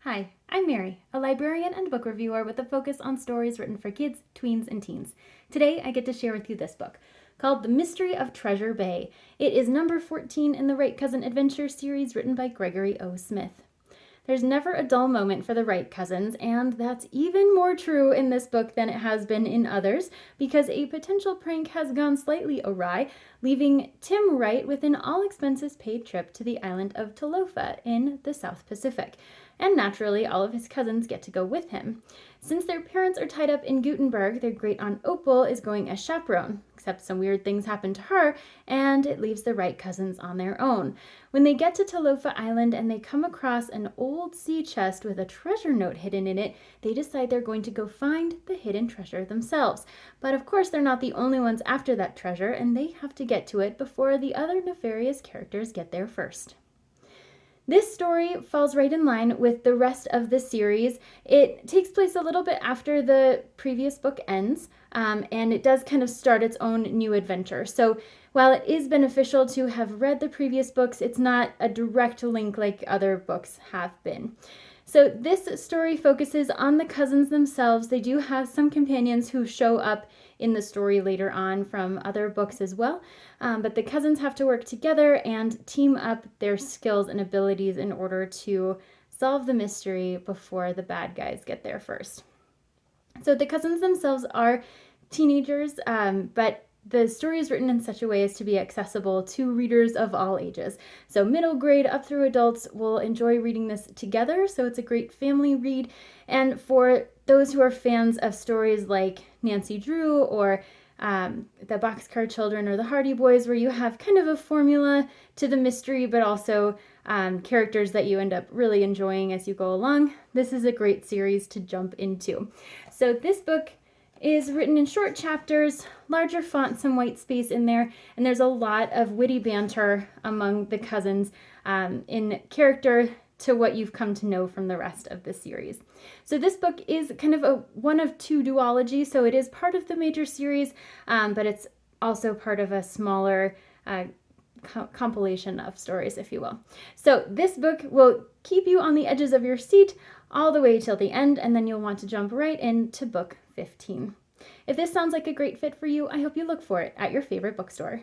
Hi, I'm Mary, a librarian and book reviewer with a focus on stories written for kids, tweens, and teens. Today, I get to share with you this book called The Mystery of Treasure Bay. It is number 14 in the Wright Cousin Adventure series written by Gregory O. Smith. There's never a dull moment for the Wright cousins, and that's even more true in this book than it has been in others, because a potential prank has gone slightly awry, leaving Tim Wright with an all-expenses-paid trip to the island of Talofa in the South Pacific. And naturally, all of his cousins get to go with him. Since their parents are tied up in Gutenberg, their great-aunt Opal is going as chaperone, except some weird things happen to her, and it leaves the Wright cousins on their own. When they get to Talofa Island and they come across an old sea chest with a treasure note hidden in it, they decide they're going to go find the hidden treasure themselves. But of course, they're not the only ones after that treasure, and they have to get to it before the other nefarious characters get there first. This story falls right in line with the rest of the series. It takes place a little bit after the previous book ends, and it does kind of start its own new adventure. So while it is beneficial to have read the previous books, it's not a direct link like other books have been. So this story focuses on the cousins themselves. They do have some companions who show up in the story later on from other books as well. But the cousins have to work together and team up their skills and abilities in order to solve the mystery before the bad guys get there first. So the cousins themselves are teenagers, but the story is written in such a way as to be accessible to readers of all ages. So middle grade up through adults will enjoy reading this together, so it's a great family read. And for those who are fans of stories like Nancy Drew or the Boxcar Children or the Hardy Boys, where you have kind of a formula to the mystery, but also characters that you end up really enjoying as you go along, this is a great series to jump into. So this book is written in short chapters, larger font, some white space in there, and there's a lot of witty banter among the cousins in character to what you've come to know from the rest of the series. So this book is kind of one of two duologies, so it is part of the major series, but it's also part of a smaller compilation of stories, if you will. So this book will keep you on the edges of your seat all the way till the end, and then you'll want to jump right into book 15. If this sounds like a great fit for you, I hope you look for it at your favorite bookstore.